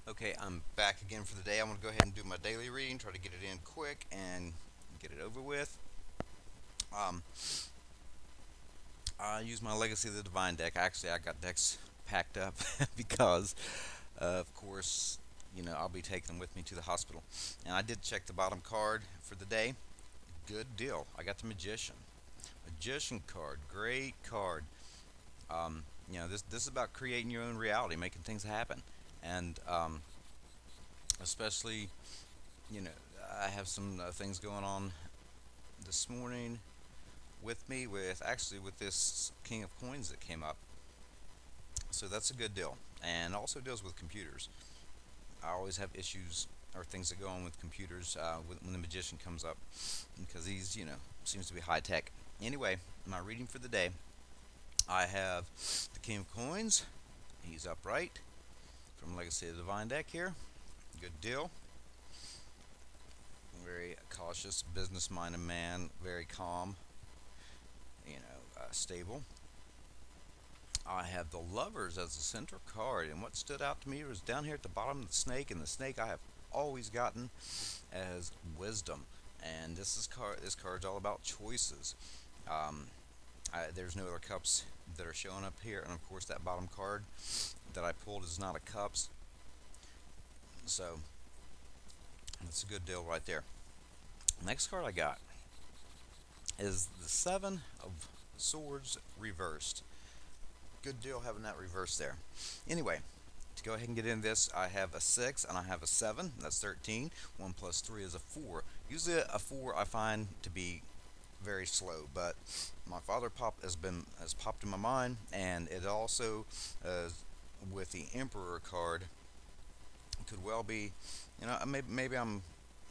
Okay, I'm back again for the day. I'm going to go ahead and do my daily reading, try to get it in quick and get it over with. Um, I use my Legacy of the Divine deck. Actually, I got decks packed up because, of course, I'll be taking them with me to the hospital. And I did check the bottom card for the day. Good deal. I got the Magician. Magician card, great card. This is about creating your own reality, making things happen, and especially you know, I have some things going on this morning with me with this King of Coins that came up. So that's a good deal. And also deals with computers. I always have issues or things that go on with computers when the Magician comes up because seems to be high tech. Anyway, my reading for the day, I have the King of Coins. He's upright from Legacy of the Divine deck here. Good deal. Very cautious, business-minded man. Very calm. Stable. I have the Lovers as the center card, and what stood out to me was down here at the bottom of the snake, and the snake I have always gotten as wisdom. And this card's all about choices. Um, there's no other cups that are showing up here, and of course that bottom card that I pulled is not a cups, so that's a good deal right there. Next card I got is the Seven of Swords reversed. Good deal having that reversed there. Anyway, to go ahead and get into this, I have a 6 and I have a 7. That's 13. 1 plus 3 is a 4. Usually a 4 I find to be very slow, but my father pop has popped in my mind, and it also with the Emperor card could well be, maybe I'm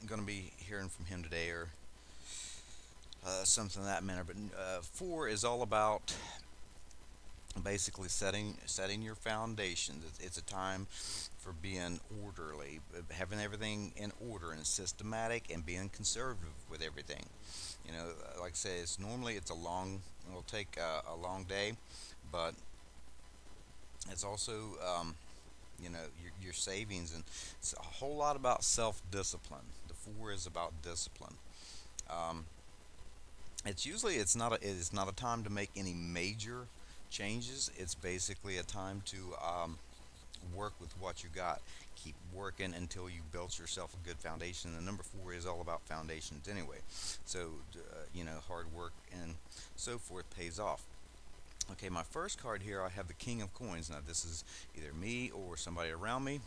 going to be hearing from him today or something of that manner. But 4 is all about basically setting your foundations. It's a time for being orderly, having everything in order and systematic, and being conservative with everything. Like I say, it's a long. It'll take a long day, but it's also your savings, and it's a whole lot about self-discipline. The 4 is about discipline. Um, it is not a time to make any major changes. It's basically a time to work with what you got. Keep working until you built yourself a good foundation. The number 4 is all about foundations anyway. So hard work and so forth pays off. Okay, my first card here, I have the King of Coins. Now this is either me or somebody around me,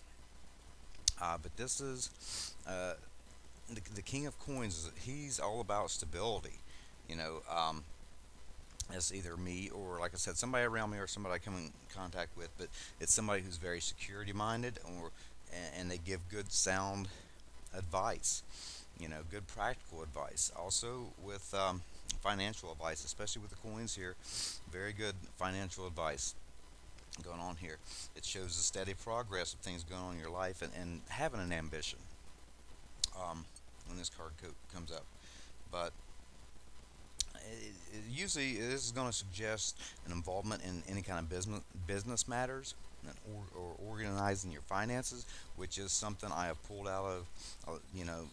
but this is the King of Coins. He's all about stability. You know, um, it's either me or, like I said, somebody around me or somebody I come in contact with, but it's somebody who's very security minded, and they give good sound advice, good practical advice. Also with financial advice, especially with the coins here, very good financial advice going on here. It shows the steady progress of things going on in your life, and having an ambition when this card comes up. But usually this is going to suggest an involvement in any kind of business matters, or organizing your finances, which is something I have pulled out of.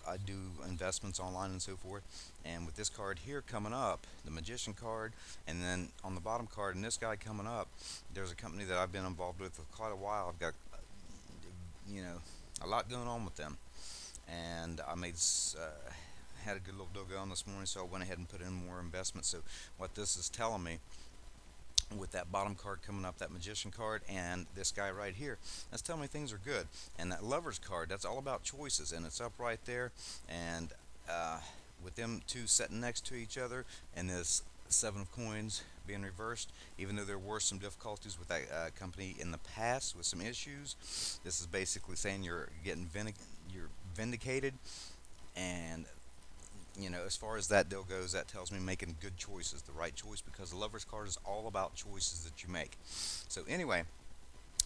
I do investments online and so forth. And with this card here coming up, the Magician card, and then on the bottom card, and this guy coming up, there's a company that I've been involved with for quite a while. I've got you know a lot going on with them, and had a good little deal going this morning, so I went ahead and put in more investment. So what this is telling me, with that bottom card coming up, that Magician card, and this guy right here, that's telling me things are good. And that Lovers card, that's all about choices, and it's up right there. And with them two sitting next to each other, and this Seven of Coins being reversed, even though there were some difficulties with that company in the past with some issues, this is basically saying you're vindicated. And as far as that deal goes, that tells me making good choices, the right choice, because the Lover's card is all about choices that you make. So anyway,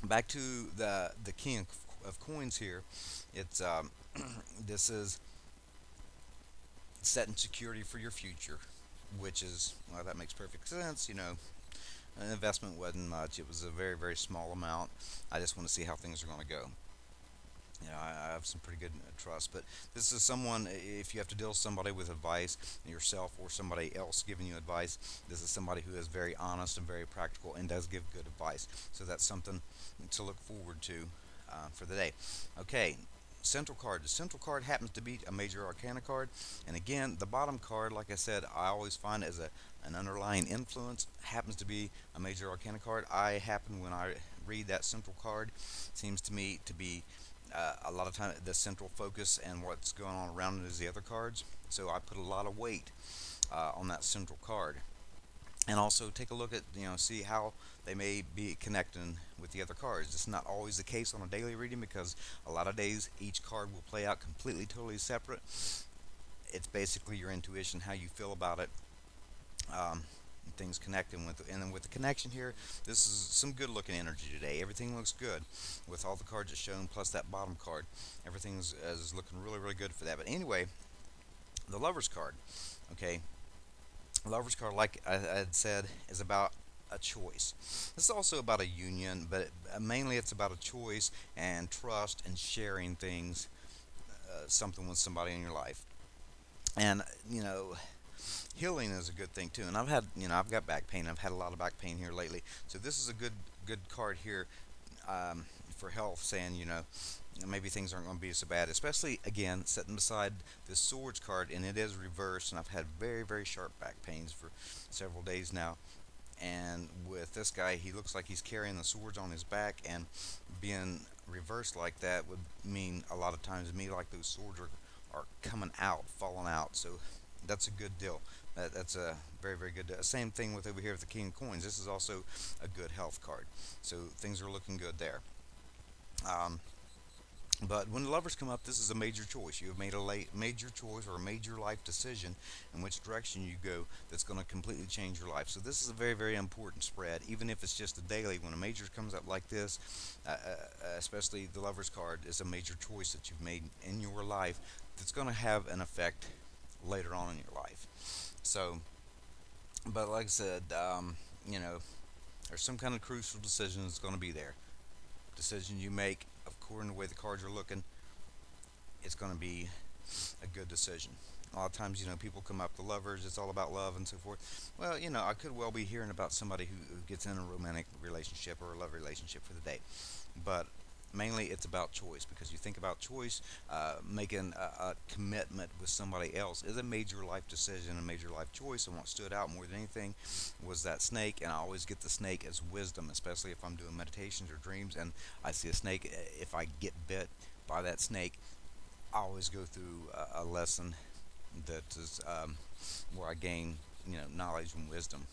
back to the King of Coins here. It's this is setting security for your future, which is, well, that makes perfect sense. An investment wasn't much; it was a very small amount. I just want to see how things are going to go. I have some pretty good trust. But this is someone, if you have to deal with somebody with advice, yourself or somebody else giving you advice, this is somebody who is very honest and very practical and does give good advice. So that's something to look forward to for the day. Okay, central card. The central card happens to be a major arcana card, and again, the bottom card, like I said, I always find as an underlying influence happens to be a major arcana card. I happen when I read that central card, seems to me to be a lot of time the central focus and what's going on around it is the other cards. So I put a lot of weight on that central card, and also take a look at see how they may be connecting with the other cards. It's not always the case on a daily reading because a lot of days each card will play out completely totally separate. It's basically your intuition, how you feel about it. Things connecting with, and then with the connection here, this is some good looking energy today. Everything looks good with all the cards that's shown plus that bottom card. Everything's is looking really really good for that. But anyway, the lovers card. Okay, lovers card, like I had said, is about a choice. This is also about a union, but mainly it's about a choice and trust and sharing things, something with somebody in your life. And healing is a good thing too. And I've got back pain. I've had a lot of back pain here lately. So this is a good card here, for health, saying maybe things aren't going to be so bad. Especially again, setting beside this swords card, and it is reversed. And I've had very very sharp back pains for several days now. And with this guy, he looks like he's carrying the swords on his back, and being reversed like that would mean a lot of times to me like those swords are coming out, falling out. So that's a good deal. That's a very very good deal. Same thing with over here with the King of Coins. This is also a good health card. So things are looking good there. Um, but when the lovers come up, this is a major choice. You have made a major choice or a major life decision in which direction you go that's going to completely change your life. So this is a very, very important spread, even if it's just a daily. When a major comes up like this, especially the lovers card, is a major choice that you've made in your life that's going to have an effect later on in your life. So, but like I said, you know, there's some kind of crucial decision that's going to be there. Decision you make, according to the way the cards are looking, it's going to be a good decision. A lot of times, people come up, the lovers, it's all about love and so forth. Well, I could well be hearing about somebody who gets in a romantic relationship or a love relationship for the day. But mainly it's about choice, because you think about choice, making a commitment with somebody else is a major life decision, a major life choice. And what stood out more than anything was that snake. And I always get the snake as wisdom, especially if I'm doing meditations or dreams and I see a snake. If I get bit by that snake, I always go through a lesson that is, where I gain knowledge and wisdom,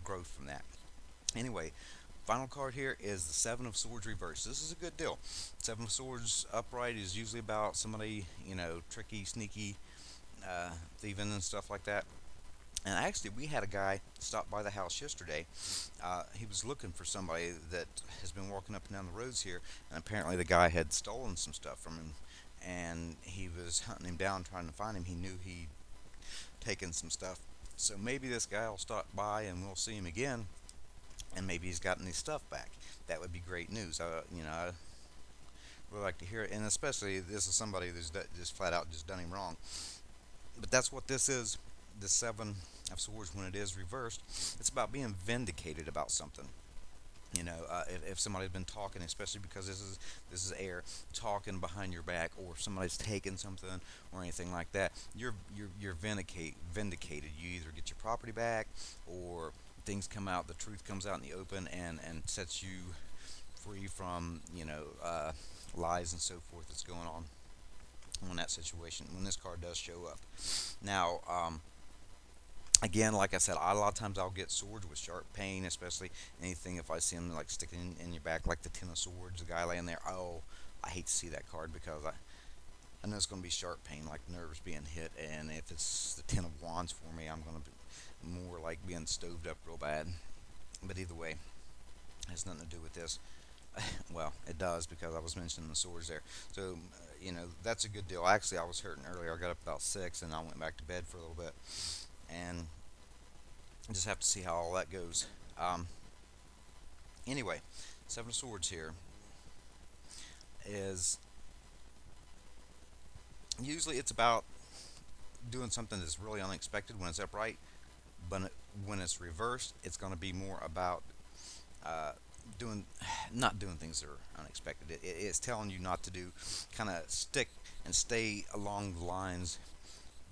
growth from that. Anyway, final card here is the Seven of Swords reversed. This is a good deal. Seven of Swords upright is usually about somebody, tricky, sneaky, thieving and stuff like that. And actually, we had a guy stop by the house yesterday. He was looking for somebody that has been walking up and down the roads here, and apparently the guy had stolen some stuff from him. And he was hunting him down, trying to find him. He knew he'd taken some stuff. So maybe this guy will stop by and we'll see him again, and maybe he's gotten his stuff back. That would be great news. I would like to hear it, and especially this is somebody that's just flat out just done him wrong. But that's what this is. The Seven of Swords, when it is reversed, it's about being vindicated about something. If somebody's been talking, especially because this is air, talking behind your back, or if somebody's taken something or anything like that, you're vindicated. You either get your property back, or things come out, the truth comes out in the open, and sets you free from lies and so forth that's going on when that situation, when this card does show up. Now, again, like I said, a lot of times I'll get swords with sharp pain, especially anything if I see them like sticking in your back, like the Ten of Swords, the guy laying there. Oh, I hate to see that card, because I know it's going to be sharp pain, like nerves being hit. And if it's the Ten of Wands for me, I'm going to be more like being stoved up real bad. But either way, it has nothing to do with this. Well, it does, because I was mentioning the swords there. So, that's a good deal. Actually, I was hurting earlier. I got up about 6, and I went back to bed for a little bit. And just have to see how all that goes. Anyway, Seven of Swords here is Usually it's about doing something that's really unexpected when it's upright, but when it's reversed, it's going to be more about uh, doing not doing things that are unexpected. It's telling you not to do, kind of stick and stay along the lines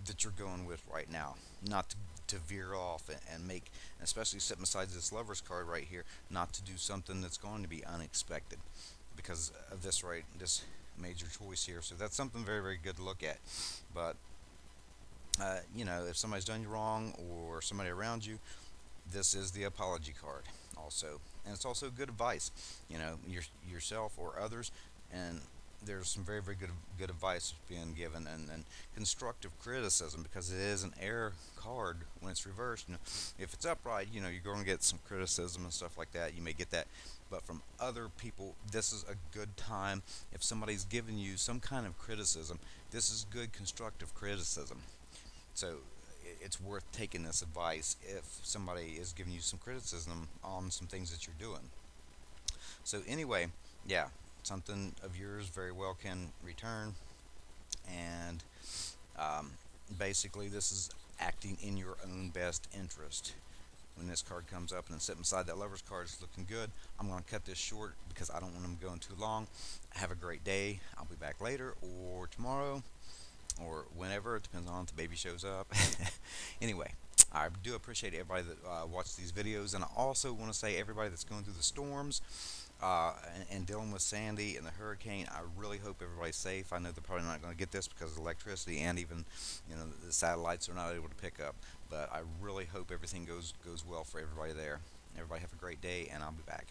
that you're going with right now, not to veer off and make, especially sitting beside this lover's card right here, not to do something that's going to be unexpected because of this major choice here. So that's something very, very good to look at. But if somebody's done you wrong or somebody around you, this is the apology card also, and it's also good advice. Yourself or others, and there's some very, very good advice being given, and constructive criticism, because it is an air card when it's reversed. If it's upright, you're going to get some criticism and stuff like that. You may get that, but from other people, this is a good time. If somebody's giving you some kind of criticism, this is good constructive criticism. So it's worth taking this advice if somebody is giving you some criticism on some things that you're doing. So anyway, yeah, something of yours very well can return, and um, basically this is acting in your own best interest. When this card comes up and it's sitting beside that lover's card, it's looking good. I'm going to cut this short because I don't want them going too long. Have a great day. I'll be back later or tomorrow or whenever. It depends on if the baby shows up. Anyway, I do appreciate everybody that watched these videos, and I also want to say everybody that's going through the storms and dealing with Sandy and the hurricane. I really hope everybody's safe. I know they're probably not going to get this because of electricity, and even the satellites are not able to pick up. But I really hope everything goes well for everybody there. Everybody have a great day, and I'll be back.